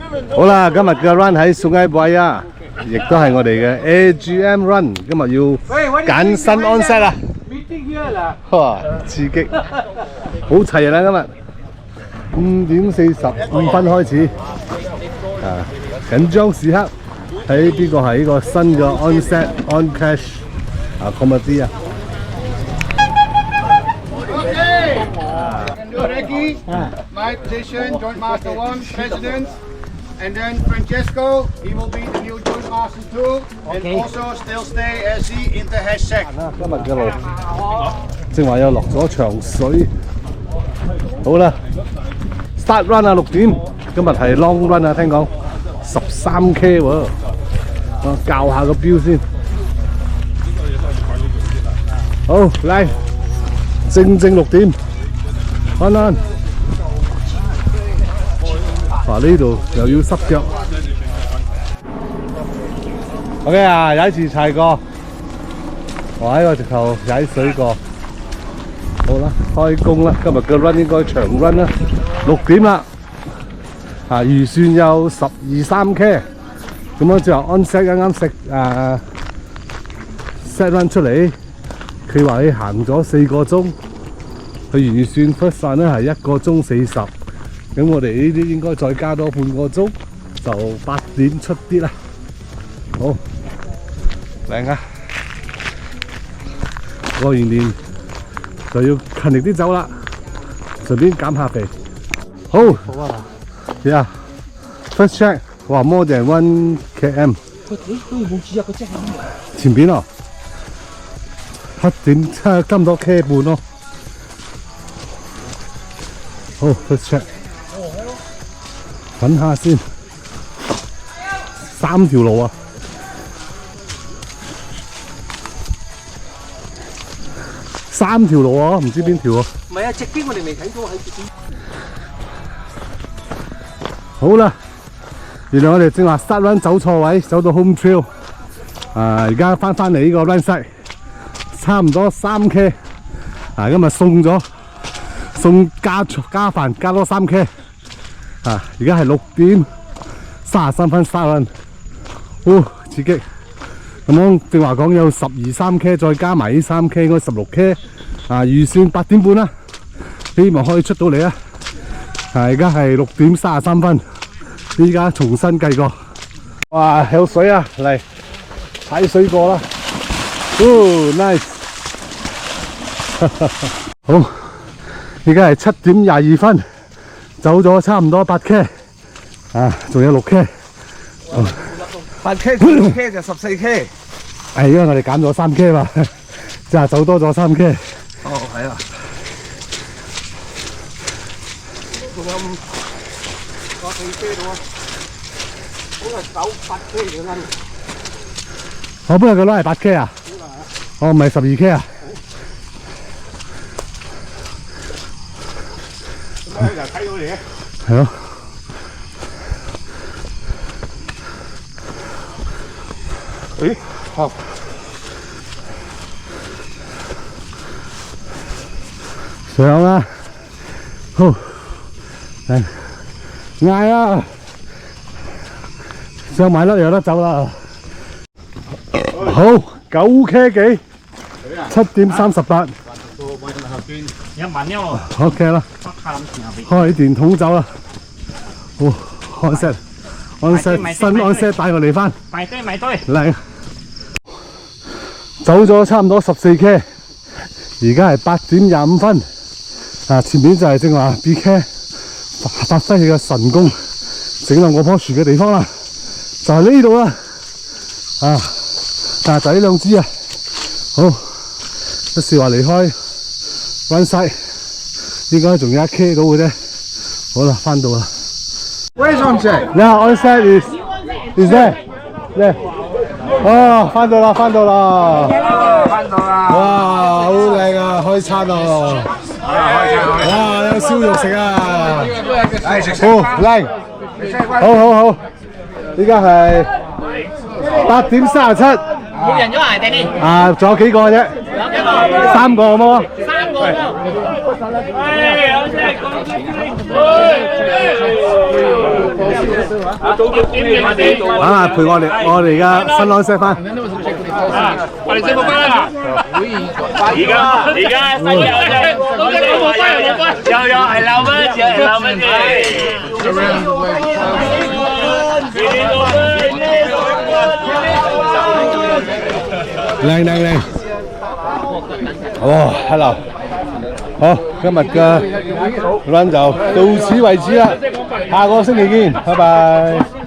好啦，今日嘅 run 喺宋埃拜啊，亦都係我哋嘅 AGM run。今日要揀新 onset 啊，哇，刺激，好齊啦今日。5:45開始，緊張時刻，睇邊個係呢個新嘅 onset on cash comedy 啊。Ricky, my position, Joint Master 1, President, and then Francesco, he will be the new Joint Master 2, and also still stay as the Inter-Head Sec. 今日嘅路，正話又落咗場水。好啦 ，start run 啊，6點。今日係 long run 啊，聽講13K 喎。我校下個標先。好，嚟，正6點。安安，哇！呢度又要濕腳。OK 啊，踩次踩過，我喺個直頭踩水過。好啦，開工啦！今日嘅 run 應該長 run 啦，6點啦。預算有12-13K， 咁樣之後 onset 啱啱食set run 出嚟，佢話你行咗4個鐘。佢預算 first run 咧係1個鐘40，咁我哋呢啲應該再加多半個鐘，就8點出啲啦。好，靚啊！過完年就要勤力啲走啦，順便減下肥。好，好啊，yeah， first check， 哇 ，more than 1 km。前邊啊，7點差唔多 K 半咯。好 ，first check， 揾下先，3條路啊，3條路啊，唔知邊條啊？唔係啊，直邊我哋未睇到喺邊。好啦，原來我哋正話 start run 走錯位，走到 home trail， 而家翻嚟呢個 run site， 差唔多3K， 今日送加飯加多3K， 而家係6點33分 start run， 刺激！咁樣正話講有12-13K， 再加埋呢3K， 應該16K， 預算8點半啦，希望可以出到嚟啊！而家係6點33分，依家重新計過。哇，有水啊！嚟踩水過啦，nice！ 好。而家係7點22分，走咗差唔多8K， 仲有6K， 8K 同6K 就14K。因為我哋減咗3K 嘛，即係走多咗3K。哦，係啊。仲有4K 到啊，好係走8K 嘅啦。我本來佢攞係8K 啊，唔係12K 啊。就睇到你嘅。係咯。好。上啦！好，嚟嗌啊！上埋粒有得走啦。好，9K 幾，7點38。OK 啦，開電筒走啦。好，onset 新 onset 帶我哋翻。埋堆。嚟，走咗差唔多14K， 而家係8點25分。前面就係正話 BK 發揮佢嘅神功，整爛我棵樹嘅地方啦，就係呢度啦。就呢兩支啊。好，一時話離開 run site， 應該仲有1K 到嘅啫。好啦，翻到啦。Where's onset? Now onset is there. 翻到啦！翻到啦！哇，好靚啊！開餐啊！哇，有燒肉食啊！好靚，好，依家係8點37。冇人咗啊，Danny？仲有幾個啫？3個好冇啊？3個啊，陪我哋而家新郎食飯。我哋食冇關啦。而家新有啫，有係撈乜？有係撈乜靚，哇 ，hello， 好，今日嘅 run 就到此為止啦，下個星期見，拜拜。